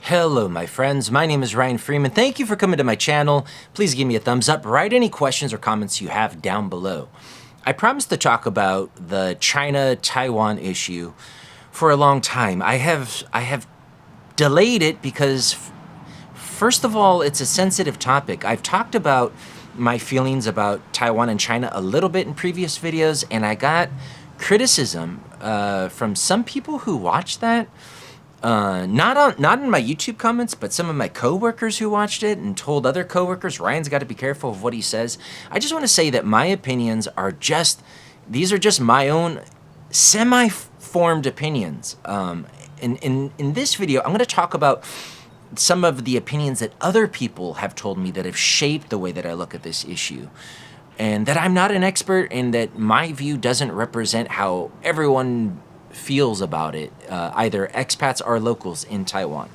Hello, my friends. My name is Ryan Freeman. Thank you for coming to my channel. Please give me a thumbs up. Write any questions or comments you have down below. I promised to talk about the China-Taiwan issue for a long time. I have delayed it because, first of all, it's a sensitive topic. I've talked about my feelings about Taiwan and China a little bit in previous videos, and I got criticism from some people who watched that. Not in my YouTube comments, but some of my coworkers who watched it and told other coworkers, Ryan's got to be careful of what he says. I just want to say that my opinions are these are just my own semi-formed opinions. In this video, I'm going to talk about some of the opinions that other people have told me that have shaped the way that I look at this issue. And that I'm not an expert, and that my view doesn't represent how everyone feels about it, either expats or locals in Taiwan.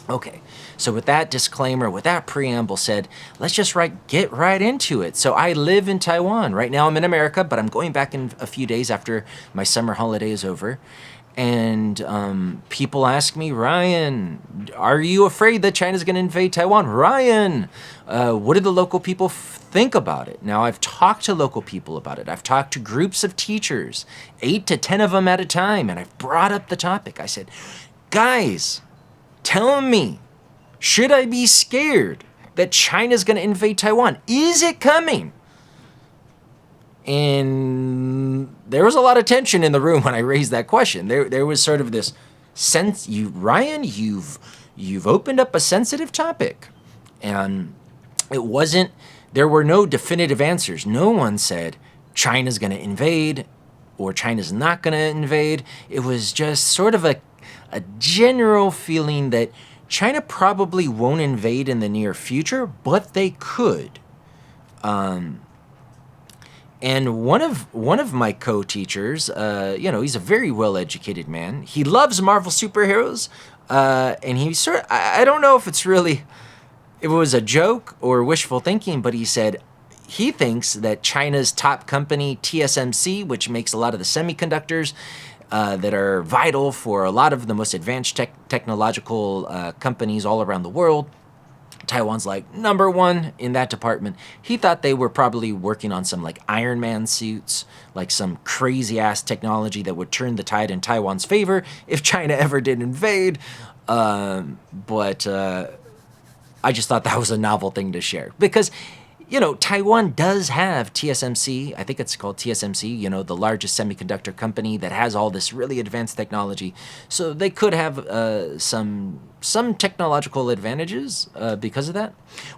Okay, so with that disclaimer, with that preamble said, let's just get right into it. So I live in Taiwan. Right now I'm in America, but I'm going back in a few days after my summer holiday is over. And people ask me, Ryan, are you afraid that China's going to invade Taiwan? Ryan, what do the local people think about it? Now, I've talked to local people about it. I've talked to groups of teachers, 8 to 10 of them at a time, and I've brought up the topic. I said, guys, tell me, should I be scared that China's going to invade Taiwan? Is it coming? And there was a lot of tension in the room when I raised that question. There was sort of this sense, Ryan, you've opened up a sensitive topic. And there were no definitive answers. No one said China's going to invade or China's not going to invade. It was just sort of a general feeling that China probably won't invade in the near future, but they could. And one of my co-teachers, he's a very well-educated man. He loves Marvel superheroes, and I don't know if it was a joke or wishful thinking, but he said he thinks that China's top company, TSMC, which makes a lot of the semiconductors that are vital for a lot of the most advanced technological companies all around the world, Taiwan's like number one in that department. He thought they were probably working on some like Iron Man suits, like some crazy ass technology that would turn the tide in Taiwan's favor if China ever did invade. But I just thought that was a novel thing to share because, Taiwan does have TSMC. I think it's called TSMC, the largest semiconductor company that has all this really advanced technology. So they could have some technological advantages because of that,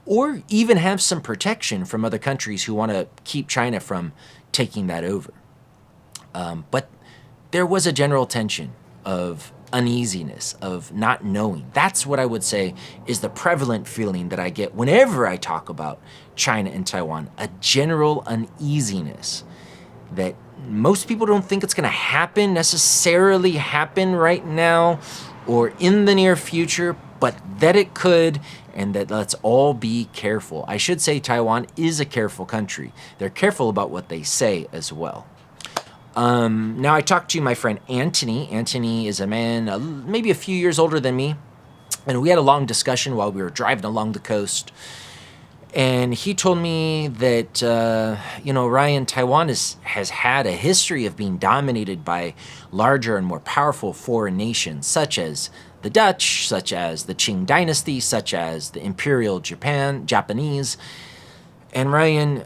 or even have some protection from other countries who want to keep China from taking that over. But there was a general tension of uneasiness, of not knowing. That's what I would say is the prevalent feeling that I get whenever I talk about China and Taiwan, a general uneasiness that most people don't think it's going to necessarily happen right now or in the near future, but that it could, and that let's all be careful. I should say Taiwan is a careful country. They're careful about what they say as well. Now I talked to my friend Anthony. Anthony is a man maybe a few years older than me, and we had a long discussion while we were driving along the coast. And he told me that, Ryan, Taiwan has had a history of being dominated by larger and more powerful foreign nations, such as the Dutch, such as the Qing dynasty, such as the Imperial Japanese. And Ryan,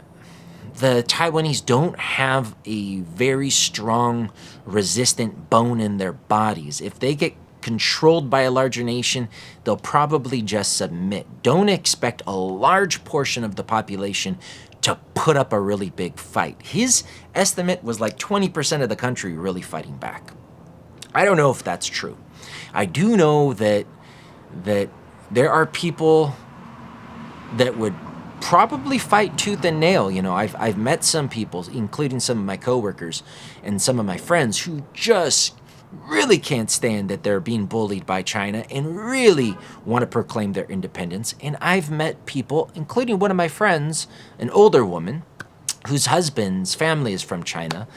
the Taiwanese don't have a very strong, resistant bone in their bodies. If they get controlled by a larger nation, they'll probably just submit. Don't expect a large portion of the population to put up a really big fight. His estimate was like 20% of the country really fighting back. I don't know if that's true. I do know that there are people that would probably fight tooth and nail. I've met some people, including some of my coworkers and some of my friends, who just really can't stand that they're being bullied by China and really want to proclaim their independence. And I've met people, including one of my friends, an older woman, whose husband's family is from China.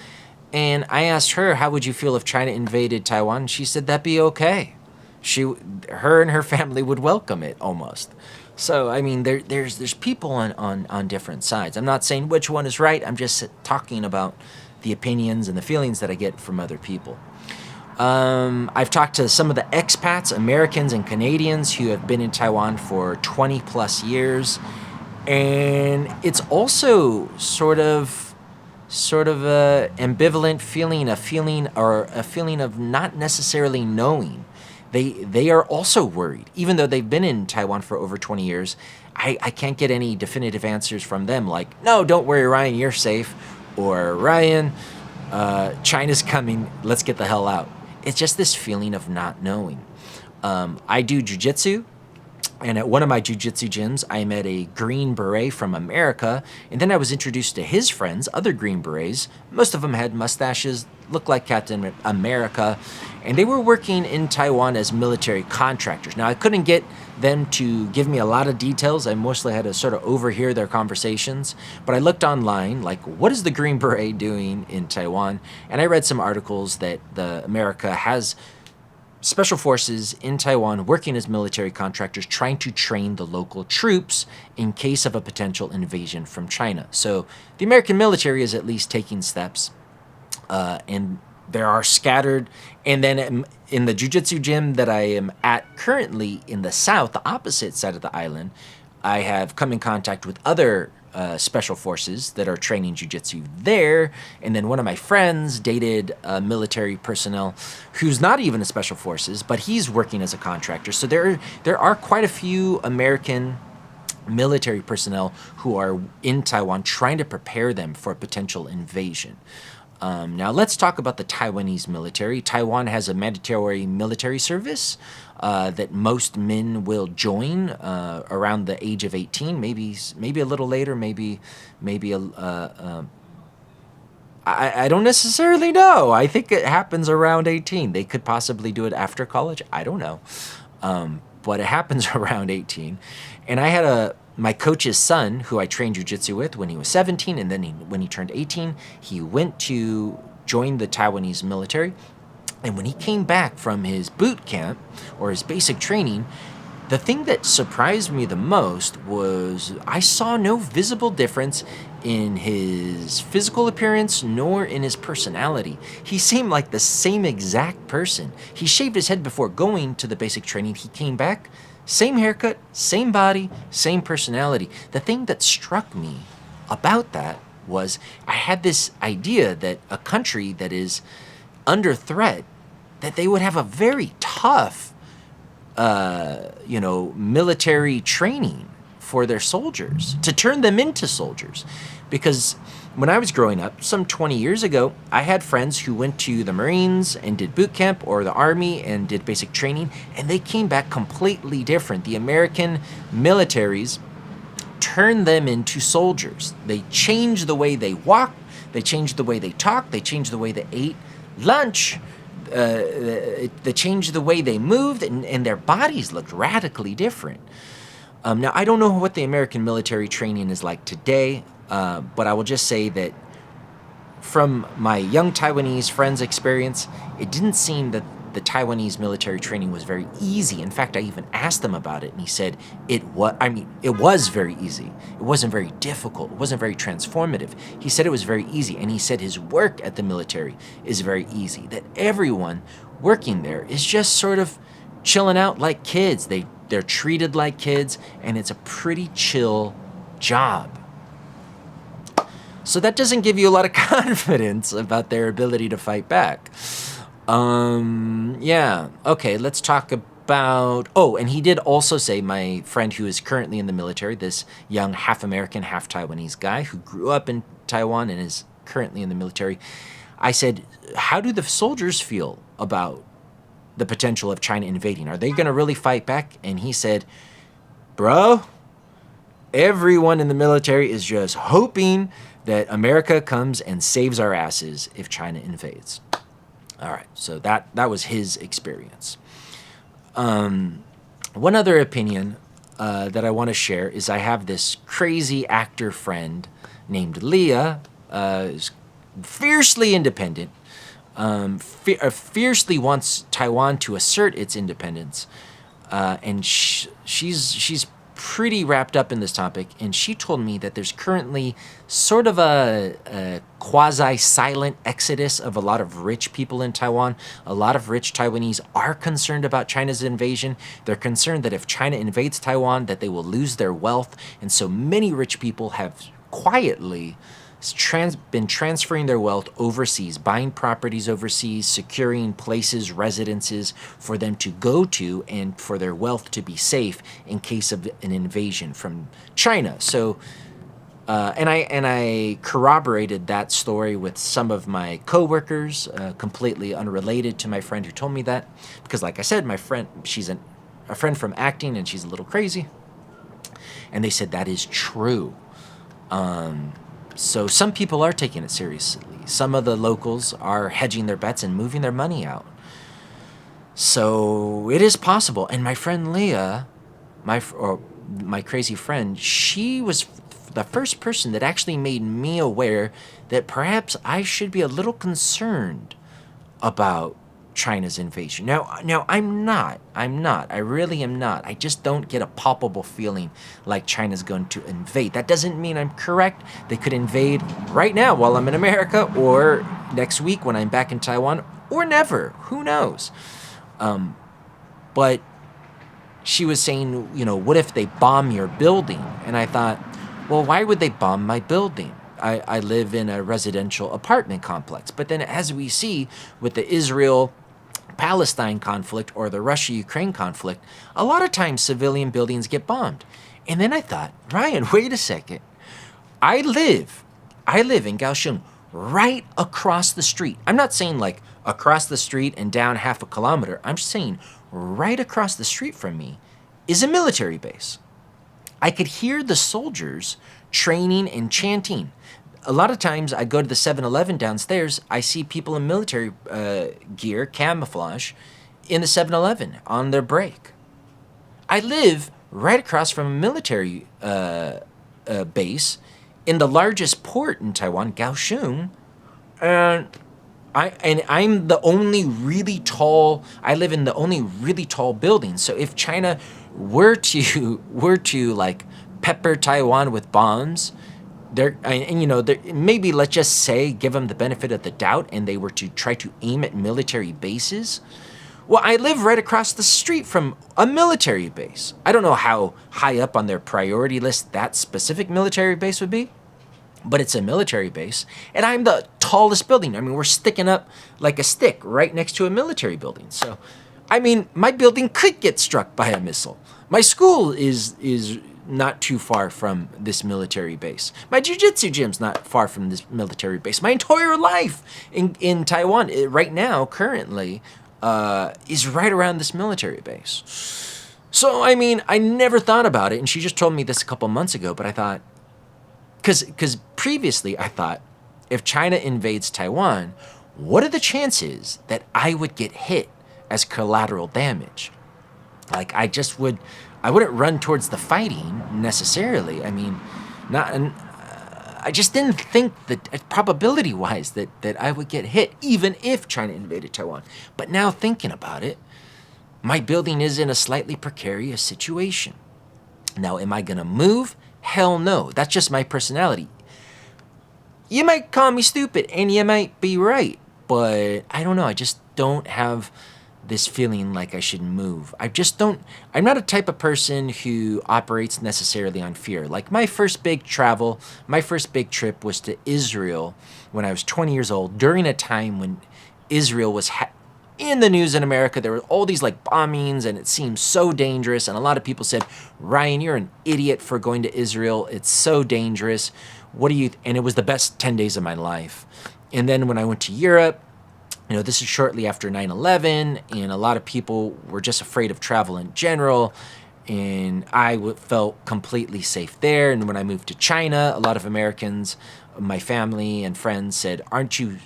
And I asked her, how would you feel if China invaded Taiwan? She said, that'd be okay. her and her family would welcome it almost. So I mean, there's people on different sides. I'm not saying which one is right. I'm just talking about the opinions and the feelings that I get from other people. I've talked to some of the expats, Americans and Canadians who have been in Taiwan for 20 plus years, and it's also sort of a ambivalent feeling, a feeling of not necessarily knowing. They are also worried, even though they've been in Taiwan for over 20 years. I can't get any definitive answers from them, like, no, don't worry, Ryan, you're safe, or Ryan, China's coming, let's get the hell out. It's just this feeling of not knowing. I do jujitsu, and at one of my jujitsu gyms, I met a Green Beret from America, and then I was introduced to his friends, other Green Berets. Most of them had mustaches, looked like Captain America, and they were working in Taiwan as military contractors. Now, I couldn't get them to give me a lot of details. I mostly had to sort of overhear their conversations, but I looked online, like, what is the Green Beret doing in Taiwan? And I read some articles that America has special forces in Taiwan working as military contractors trying to train the local troops in case of a potential invasion from China. So the American military is at least taking steps, and there are scattered. And then in the jiu-jitsu gym that I am at currently in the south, the opposite side of the island, I have come in contact with other special forces that are training jiu-jitsu there. And then one of my friends dated a military personnel who's not even a special forces, but he's working as a contractor. So there are quite a few American military personnel who are in Taiwan trying to prepare them for a potential invasion. Now let's talk about the Taiwanese military. Taiwan has a mandatory military service that most men will join around the age of 18, maybe a little later, maybe I don't necessarily know. I think it happens around 18. They could possibly do it after college. I don't know, but it happens around 18. And I had my coach's son, who I trained jiu-jitsu with when he was 17, and then when he turned 18, he went to join the Taiwanese military. And when he came back from his boot camp, or his basic training, the thing that surprised me the most was I saw no visible difference in his physical appearance nor in his personality. He seemed like the same exact person. He shaved his head before going to the basic training. He came back, same haircut, same body, same personality. The thing that struck me about that was I had this idea that a country that is under threat, that they would have a very tough, military training for their soldiers, to turn them into soldiers. Because when I was growing up, some 20 years ago, I had friends who went to the Marines and did boot camp, or the Army and did basic training, and they came back completely different. The American militaries turned them into soldiers. They changed the way they walked, they changed the way they talked, they changed the way they ate lunch, they changed the way they moved, and their bodies looked radically different. Now, I don't know what the American military training is like today, but I will just say that from my young Taiwanese friends' experience, it didn't seem that the Taiwanese military training was very easy. In fact, I even asked him about it, and he said it was very easy. It wasn't very difficult. It wasn't very transformative. He said it was very easy, and he said his work at the military is very easy, that everyone working there is just sort of chilling out like kids. They're treated like kids, and it's a pretty chill job. So that doesn't give you a lot of confidence about their ability to fight back. Yeah. Okay, let's talk about... Oh, and he did also say, my friend who is currently in the military, this young half American, half Taiwanese guy who grew up in Taiwan and is currently in the military, I said, how do the soldiers feel about the potential of China invading? Are they going to really fight back? And he said, bro, everyone in the military is just hoping that America comes and saves our asses if China invades. All right, so that was his experience. One other opinion that I want to share is I have this crazy actor friend named Leah, is fiercely independent. fiercely wants Taiwan to assert its independence, and she's pretty wrapped up in this topic. And she told me that there's currently sort of a quasi-silent exodus of a lot of rich people in Taiwan. A lot of rich Taiwanese are concerned about China's invasion. They're concerned that if China invades Taiwan, that they will lose their wealth. And so many rich people have quietly been transferring their wealth overseas, buying properties overseas, securing places, residences for them to go to and for their wealth to be safe in case of an invasion from China. So, and I corroborated that story with some of my coworkers, completely unrelated to my friend who told me that, because like I said, my friend, she's a friend from acting and she's a little crazy, and they said that is true. So some people are taking it seriously. Some of the locals are hedging their bets and moving their money out. So it is possible. And my friend Leah, my crazy friend, she was the first person that actually made me aware that perhaps I should be a little concerned about China's invasion. Now I'm not. I really am not. I just don't get a palpable feeling like China's going to invade. That doesn't mean I'm correct. They could invade right now while I'm in America, or next week when I'm back in Taiwan, or never. Who knows? But she was saying, what if they bomb your building? And I thought, well, why would they bomb my building? I live in a residential apartment complex. But then as we see with the Israel-Palestine conflict or the Russia-Ukraine conflict, a lot of times civilian buildings get bombed. And then I thought, Ryan, wait a second. I live in Kaohsiung, right across the street. I'm not saying like across the street and down half a kilometer. I'm saying right across the street from me is a military base. I could hear the soldiers training and chanting. A lot of times I go to the 7-Eleven downstairs, I see people in military gear, camouflage, in the 7-Eleven on their break. I live right across from a military base in the largest port in Taiwan, Kaohsiung, and I'm the only really tall. I live in the only really tall building. So if China were to like pepper Taiwan with bombs, maybe let's just say give them the benefit of the doubt, and they were to try to aim at military bases. Well, I live right across the street from a military base. I don't know how high up on their priority list that specific military base would be, but it's a military base, and I'm the tallest building. I mean, we're sticking up like a stick right next to a military building. So, I mean, my building could get struck by a missile. My school is not too far from this military base. My jiu-jitsu gym's not far from this military base. My entire life in Taiwan right now, currently, is right around this military base. So, I mean, I never thought about it, and she just told me this a couple months ago, but I thought, because previously I thought, if China invades Taiwan, what are the chances that I would get hit as collateral damage? Like, I wouldn't run towards the fighting necessarily. I mean, I just didn't think that probability-wise that I would get hit, even if China invaded Taiwan. But now thinking about it, my building is in a slightly precarious situation. Now, am I gonna move? Hell no. That's just my personality. You might call me stupid, and you might be right, but I don't know. I just don't have this feeling like I should move. I'm not a type of person who operates necessarily on fear. Like my first big trip was to Israel when I was 20 years old, during a time when Israel was in the news in America. There were all these like bombings, and it seemed so dangerous. And a lot of people said, Ryan, you're an idiot for going to Israel. It's so dangerous. And it was the best 10 days of my life. And then when I went to Europe, this is shortly after 9/11, and a lot of people were just afraid of travel in general, and I felt completely safe there. And when I moved to China, a lot of Americans, my family and friends said, aren't you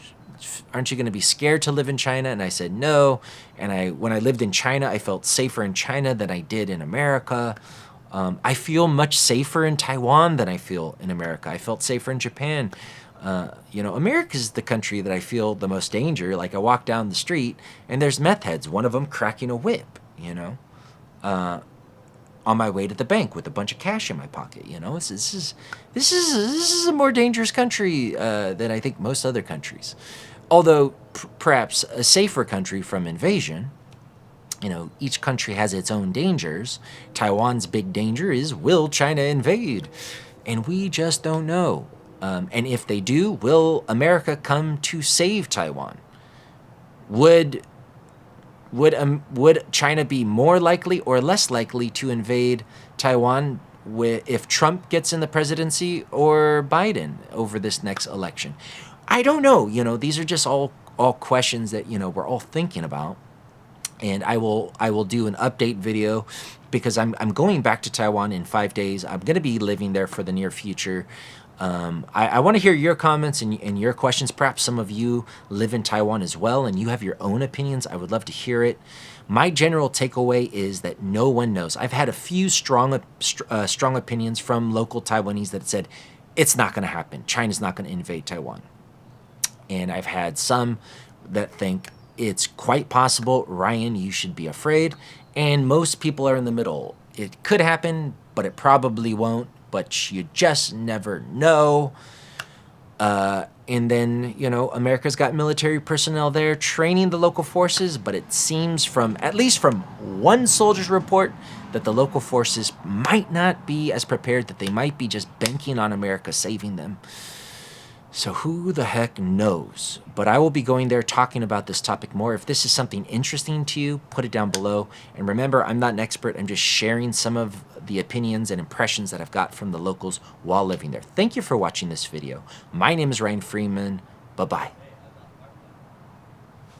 going to be scared to live in China? And I said no. And when I lived in China, I felt safer in China than I did in America. I feel much safer in Taiwan than I feel in America. I felt safer in Japan. America's the country that I feel the most danger. Like I walk down the street and there's meth heads, one of them cracking a whip, on my way to the bank with a bunch of cash in my pocket. This is a more dangerous country than I think most other countries. Although perhaps a safer country from invasion. Each country has its own dangers. Taiwan's big danger is, will China invade? And we just don't know. And if they do, will America come to save Taiwan? Would China be more likely or less likely to invade Taiwan if Trump gets in the presidency or Biden over this next election? I don't know. These are just all questions that we're all thinking about. And I will do an update video because I'm going back to Taiwan in 5 days. I'm going to be living there for the near future. I want to hear your comments and your questions. Perhaps some of you live in Taiwan as well and you have your own opinions. I would love to hear it. My general takeaway is that no one knows. I've had a few strong opinions from local Taiwanese that said it's not going to happen. China's not going to invade Taiwan. And I've had some that think it's quite possible. Ryan, you should be afraid. And most people are in the middle. It could happen, but it probably won't. But you just never know. And then, America's got military personnel there training the local forces. But it seems at least from one soldier's report, that the local forces might not be as prepared, that they might be just banking on America saving them. So who the heck knows? But I will be going there talking about this topic more. If this is something interesting to you, put it down below. And remember, I'm not an expert. I'm just sharing some of the opinions and impressions that I've got from the locals while living there. Thank you for watching this video. My name is Ryan Freeman. Bye-bye.